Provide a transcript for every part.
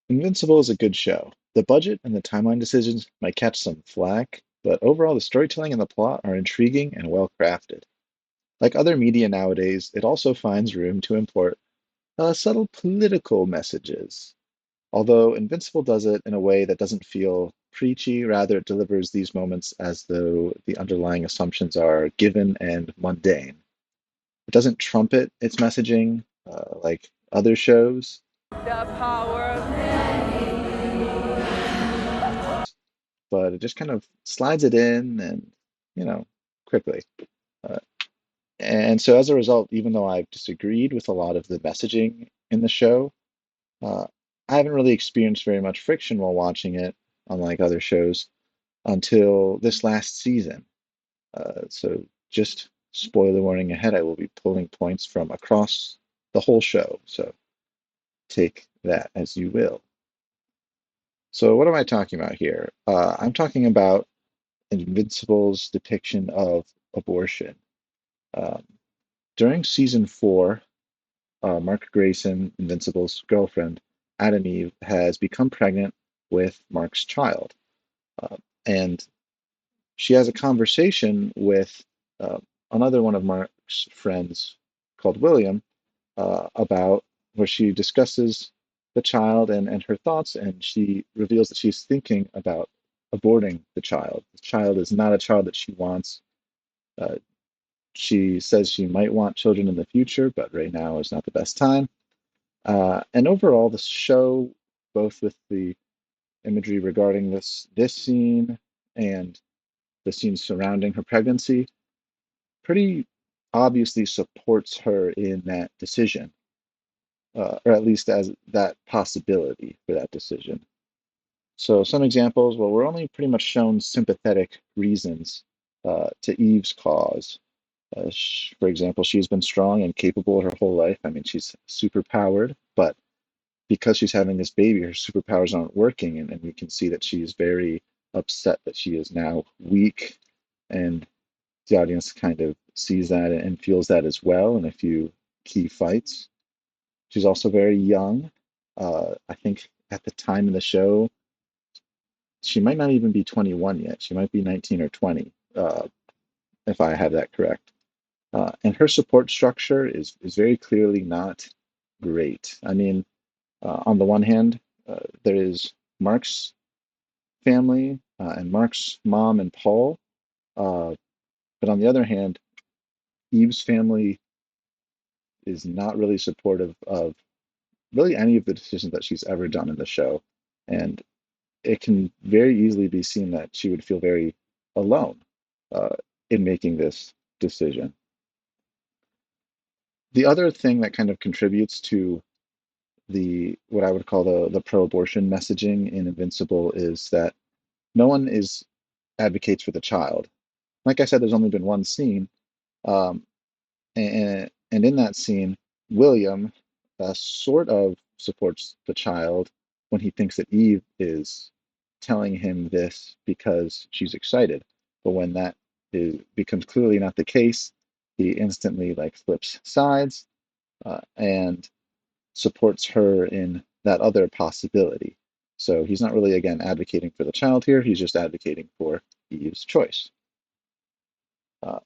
Invincible is a good show. The budget and the timeline decisions might catch some flack, but overall the storytelling and the plot are intriguing and well crafted. Like other media nowadays, it also finds room to import subtle political messages. Although Invincible does it in a way that doesn't feel preachy, rather, it delivers these moments as though the underlying assumptions are given and mundane. It doesn't trumpet its messaging like other shows, The power of but it just kind of slides it in and, you know, quickly. Uh, and so as a result, even though I've disagreed with a lot of the messaging in the show, uh, I haven't really experienced very much friction while watching it, unlike other shows, until this last season. So just spoiler warning ahead, I will be pulling points from across the whole show. So take that as you will. So what am I talking about here? I'm talking about Invincible's depiction of abortion. Um, During season four, Mark Grayson, Invincible's girlfriend, Adam Eve, has become pregnant with Mark's child. And she has a conversation with uh, another one of Mark's friends called William about where she discusses the child and her thoughts, and she reveals that she's thinking about aborting the child. The child is not a child that she wants. Uh, she says she might want children in the future, but right now is not the best time. And overall, the show, both with the imagery regarding this scene and the scenes surrounding her pregnancy, pretty obviously supports her in that decision, or at least as that possibility for that decision. So some examples, well, we're only pretty much shown sympathetic reasons to Eve's cause. For example, she's been strong and capable her whole life. I mean, she's super powered, but because she's having this baby, her superpowers aren't working, and we can see that she is very upset that she is now weak, and the audience kind of sees that and feels that as well in a few key fights. She's also very young. I think at the time of the show, she might not even be 21 yet. She might be 19 or 20, if I have that correct. And her support structure is very clearly not great. I mean, on the one hand, there is Mark's family and Mark's mom and Paul, but on the other hand, Eve's family is not really supportive of really any of the decisions that she's ever done in the show. And it can very easily be seen that she would feel very alone uh, in making this decision. The other thing that kind of contributes to the what I would call the pro-abortion messaging in Invincible is that no one is advocates for the child. Like I said, there's only been one scene, um, and in that scene, William sort of supports the child when he thinks that Eve is telling him this because she's excited. But when becomes clearly not the case, he instantly like flips sides and supports her in that other possibility. So he's not really, again, advocating for the child here. He's just advocating for Eve's choice. Uh,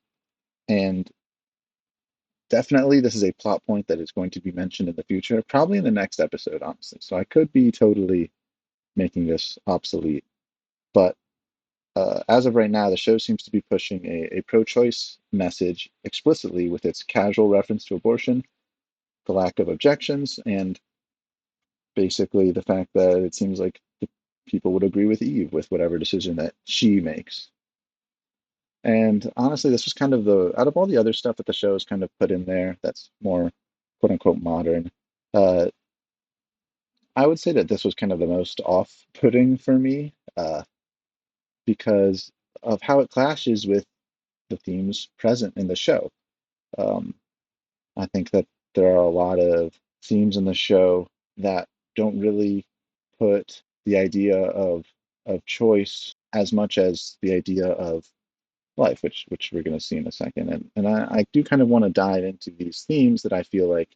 and definitely, this is a plot point that is going to be mentioned in the future, probably in the next episode, honestly. So I could be totally making this obsolete. But as of right now, the show seems to be pushing a pro choice message explicitly with its casual reference to abortion, the lack of objections, and basically the fact that it seems like the people would agree with Eve with whatever decision that she makes. And honestly, this was kind of out of all the other stuff that the show has kind of put in there that's more quote unquote modern, uh, I would say that this was kind of the most off putting for me because of how it clashes with the themes present in the show. Um, I think that there are a lot of themes in the show that don't really put the idea of choice as much as the idea of life, which we're going to see in a second. And I do kind of want to dive into these themes that I feel like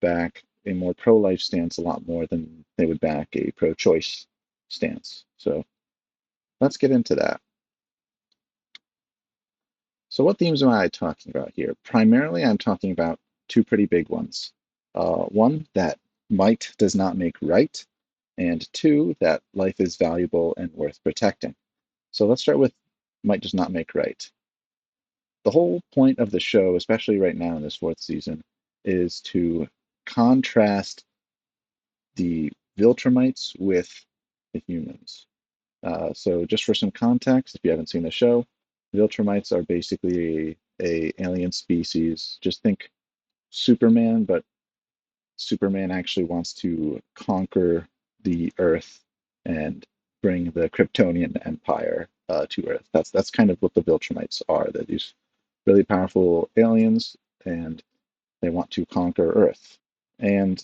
back a more pro-life stance a lot more than they would back a pro-choice stance. So let's get into that. So what themes am I talking about here? Primarily, I'm talking about two pretty big ones. One, that might does not make right, and two, that life is valuable and worth protecting. So let's start with might does not make right. The whole point of the show, especially right now in this fourth season, is to contrast the Viltrumites with the humans. So just for some context, if you haven't seen the show, Viltrumites are basically a alien species. Just think Superman, but Superman actually wants to conquer the Earth and bring the Kryptonian Empire to Earth. That's kind of what the Viltrumites are. They're these really powerful aliens, and they want to conquer Earth. And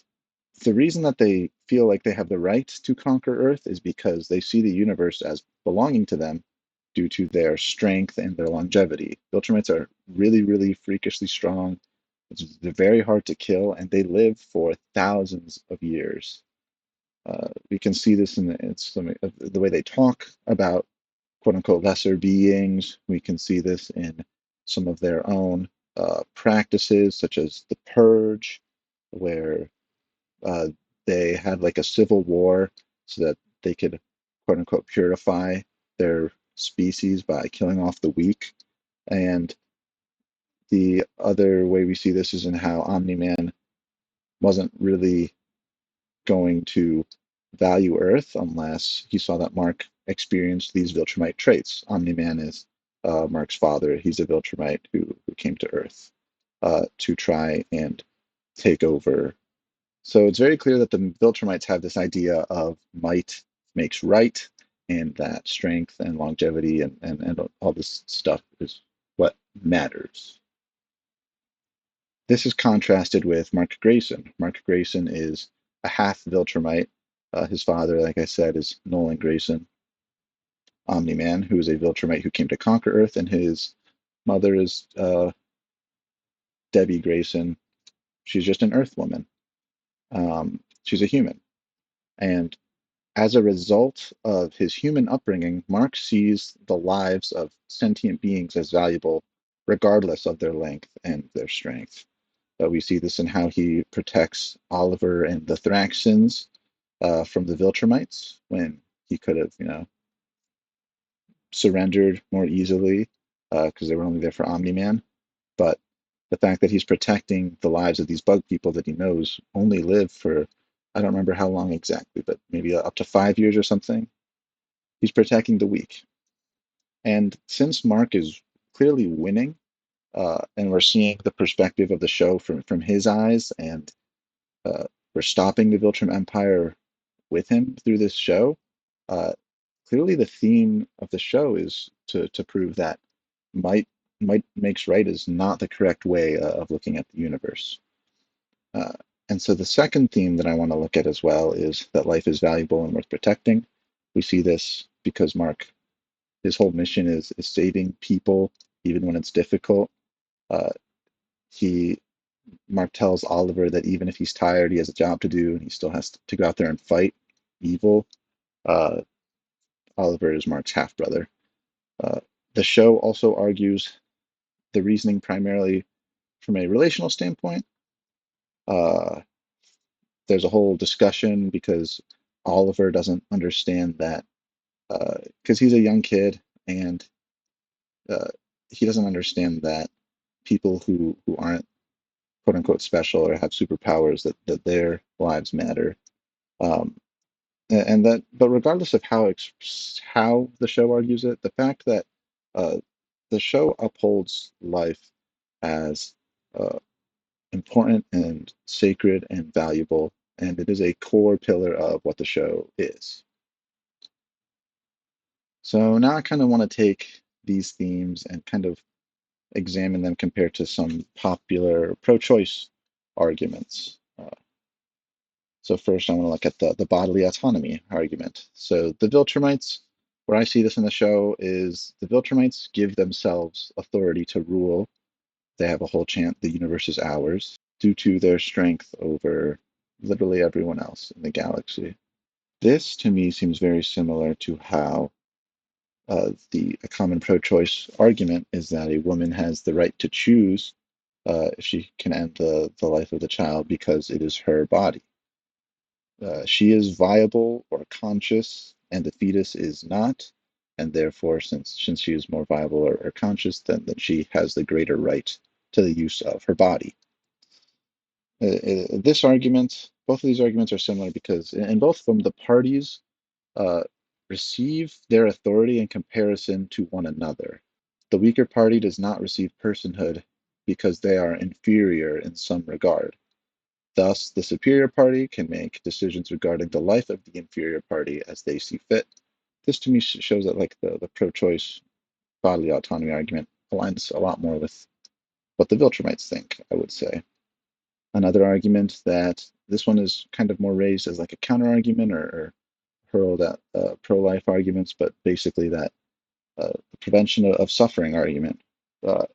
the reason that they feel like they have the right to conquer Earth is because they see the universe as belonging to them due to their strength and their longevity. Viltrumites are really, really freakishly strong. They're very hard to kill, and they live for thousands of years. We can see this in some of the way they talk about quote unquote lesser beings. We can see this in some of their own practices, such as the purge, where uh, they had like a civil war so that they could quote unquote purify their species by killing off the weak. And the other way we see this is in how Omni Man wasn't really going to value Earth unless he saw that Mark experienced these Viltrumite traits. Omni Man is Mark's father. He's a Viltrumite who came to Earth to try and take over. So it's very clear that the Viltrumites have this idea of might makes right, and that strength and longevity and all this stuff is what matters. This is contrasted with Mark Grayson. Mark Grayson is a half Viltrumite. His father, like I said, is Nolan Grayson, Omni Man, who is a Viltrumite who came to conquer Earth, and his mother is Debbie Grayson. She's just an Earth woman. She's a human. And as a result of his human upbringing, Mark sees the lives of sentient beings as valuable, regardless of their length and their strength. We see this in how he protects Oliver and the Thraxans from the Viltrumites when he could have, surrendered more easily because they were only there for Omni Man. But the fact that he's protecting the lives of these bug people that he knows only live for, I don't remember how long exactly, but maybe up to 5 years or something. He's protecting the weak. And since Mark is clearly winning, and we're seeing the perspective of the show from his eyes, and uh, we're stopping the Viltrum Empire with him through this show. Uh, Clearly, the theme of the show is to prove that might might makes right is not the correct way of looking at the universe. Uh, and so the second theme that I want to look at as well is that life is valuable and worth protecting. We see this because Mark, his whole mission is saving people even when it's difficult. Uh, he Mark tells Oliver that even if he's tired, he has a job to do and he still has to go out there and fight evil. Uh, Oliver is Mark's half brother. Uh, the show also argues the reasoning primarily from a relational standpoint. Uh, there's a whole discussion because Oliver doesn't understand that because he's a young kid and uh, he doesn't understand that people who aren't quote unquote special or have superpowers that their lives matter. Um, and that, but regardless of how the show argues it, the fact that uh, the show upholds life as uh, important and sacred and valuable, and it is a core pillar of what the show is. So now I kind of want to take these themes and kind of examine them compared to some popular pro-choice arguments. So first, I want to look at the bodily autonomy argument. So the Viltrumites, where I see this in the show, is the Viltrumites give themselves authority to rule. They have a whole chant, the universe is ours, due to their strength over. literally everyone else in the galaxy. This to me seems very similar to how a common pro-choice argument is that a woman has the right to choose if she can end the life of the child because it is her body. She is viable or conscious, and the fetus is not, and therefore, since she is more viable or conscious, then she has the greater right to the use of her body. This argument, both of these arguments are similar because in both of them, the parties uh, receive their authority in comparison to one another. The weaker party does not receive personhood because they are inferior in some regard. Thus, the superior party can make decisions regarding the life of the inferior party as they see fit. This to me shows that like the pro-choice bodily autonomy argument aligns a lot more with what the Viltrumites think, I would say. Another argument that this one is kind of more raised as like a counter argument or hurled at pro-life arguments, but basically that the prevention of suffering argument.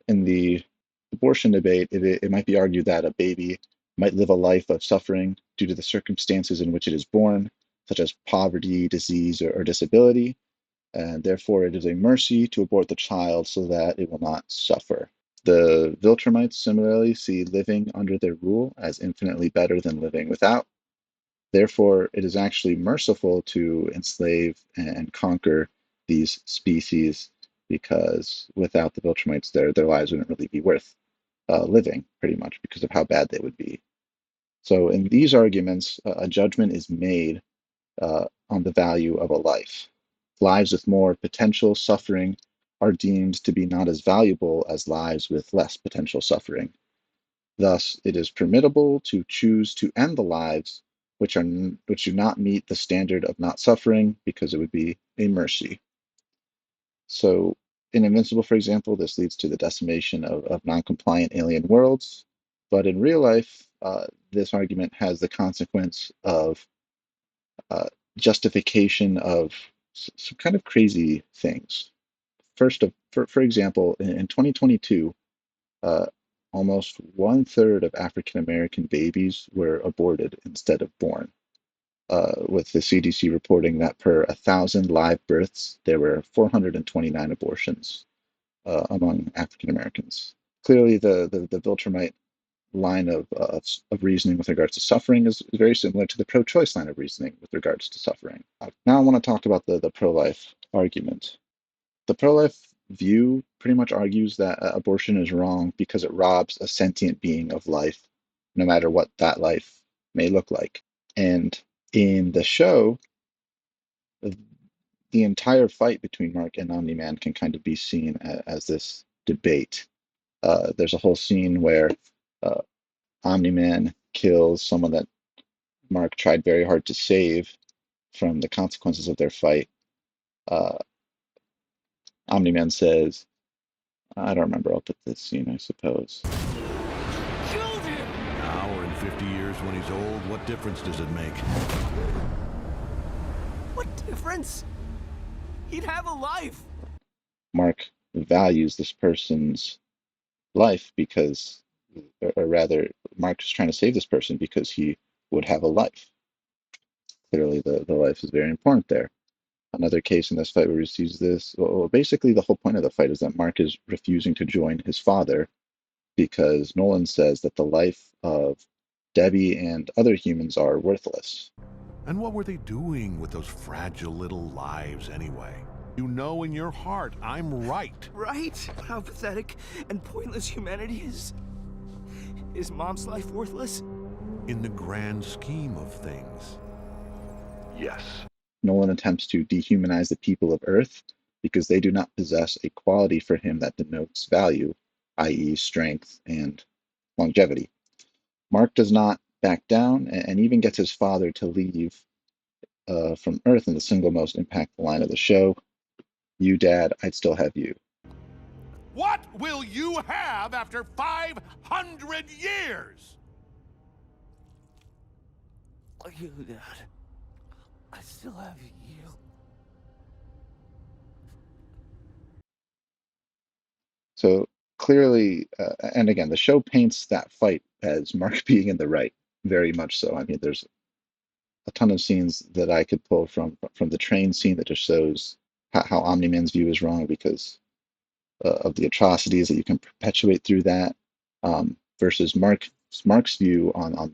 In the abortion debate, it might be argued that a baby might live a life of suffering due to the circumstances in which it is born, such as poverty, disease, or disability, and therefore it is a mercy to abort the child so that it will not suffer. The Viltrumites similarly see living under their rule as infinitely better than living without. Therefore, it is actually merciful to enslave and conquer these species because without the Viltrumites, their lives wouldn't really be worth living, pretty much, because of how bad they would be. So, in these arguments, a judgment is made on the value of a life. Lives with more potential suffering are deemed to be not as valuable as lives with less potential suffering. Thus, it is permissible to choose to end the lives which do not meet the standard of not suffering because it would be a mercy. So, in Invincible, for example, this leads to the decimation of non-compliant alien worlds. But in real life, this argument has the consequence of uh, justification of some kind of crazy things. For example, in 2022, uh, almost one third of African American babies were aborted instead of born, with the CDC reporting that per 1,000 live births, there were 429 abortions among African Americans. Clearly, the Viltrumite line of reasoning with regards to suffering is very similar to the pro choice line of reasoning with regards to suffering. Now, I want to talk about the pro life argument. The pro-life view pretty much argues that abortion is wrong because it robs a sentient being of life, no matter what that life may look like. And in the show, the entire fight between Mark and Omni-Man can kind of be seen as this debate. There's a whole scene where uh, Omni-Man kills someone that Mark tried very hard to save from the consequences of their fight. Uh, Omni-Man says, I don't remember. I'll put this scene, I suppose. Killed him! Now or in 50 years when he's old, what difference does it make? What difference? He'd have a life. Mark values this person's life because, or rather, Mark is trying to save this person because he would have a life. Clearly, the life is very important there. Another case in this fight where he sees this, well, basically, the whole point of the fight is that Mark is refusing to join his father because Nolan says that the life of Debbie and other humans are worthless. And what were they doing with those fragile little lives anyway? You know in your heart I'm right. Right? How pathetic and pointless humanity is. Is Mom's life worthless? In the grand scheme of things. Yes. Nolan attempts to dehumanize the people of Earth because they do not possess a quality for him that denotes value, i.e., strength and longevity. Mark does not back down and even gets his father to leave from Earth in the single most impactful line of the show. You, Dad, I'd still have you. What will you have after 500 years? You, Dad. I still have you. So clearly, and again, the show paints that fight as Mark being in the right. very much so. I mean, there's a ton of scenes that I could pull from the train scene that just shows how Omni-Man's view is wrong because of the atrocities that you can perpetuate through that, versus Mark's view on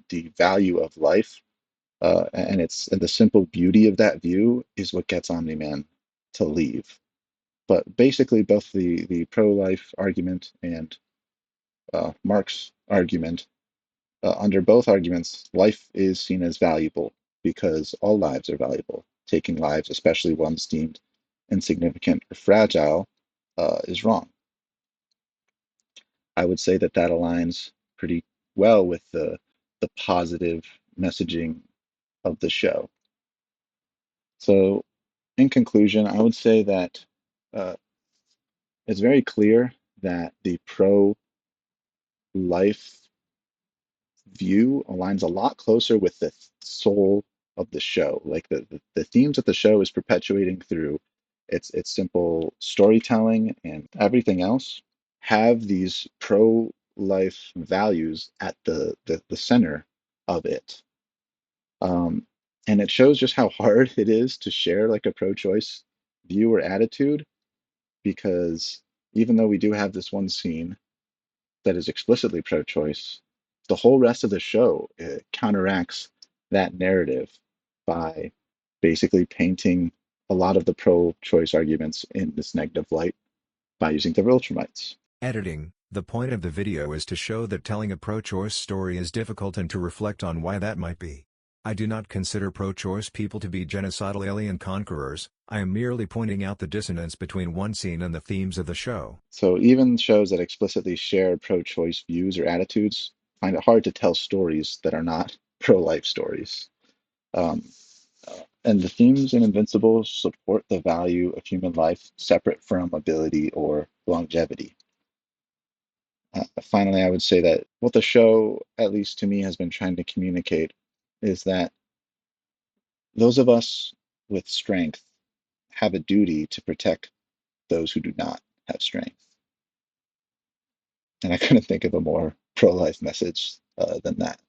the value of life, and the simple beauty of that view is what gets Omni-Man to leave. But basically, both the pro-life argument and Mark's argument, under both arguments, life is seen as valuable because all lives are valuable. Taking lives, especially ones deemed insignificant or fragile, is wrong. I would say that that aligns pretty well with the positive messaging of the show. So, in conclusion, I would say that uh, it's very clear that the pro-life view aligns a lot closer with the soul of the show. Like the themes that the show is perpetuating through its simple storytelling and everything else have these pro-life values at the center of it. Um, and it shows just how hard it is to share like a pro-choice view or attitude, because even though we do have this one scene that is explicitly pro-choice, the whole rest of the show counteracts that narrative by basically painting a lot of the pro-choice arguments in this negative light by using the Viltrumites. Editing. The point of the video is to show that telling a pro-choice story is difficult and to reflect on why that might be. I do not consider pro-choice people to be genocidal alien conquerors. I am merely pointing out the dissonance between one scene and the themes of the show. So even shows that explicitly share pro-choice views or attitudes find it hard to tell stories that are not pro-life stories. Um, and the themes in Invincible support the value of human life separate from ability or longevity. Finally, I would say that what the show, at least to me, has been trying to communicate is that those of us with strength have a duty to protect those who do not have strength. And I couldn't think of a more pro-life message than that.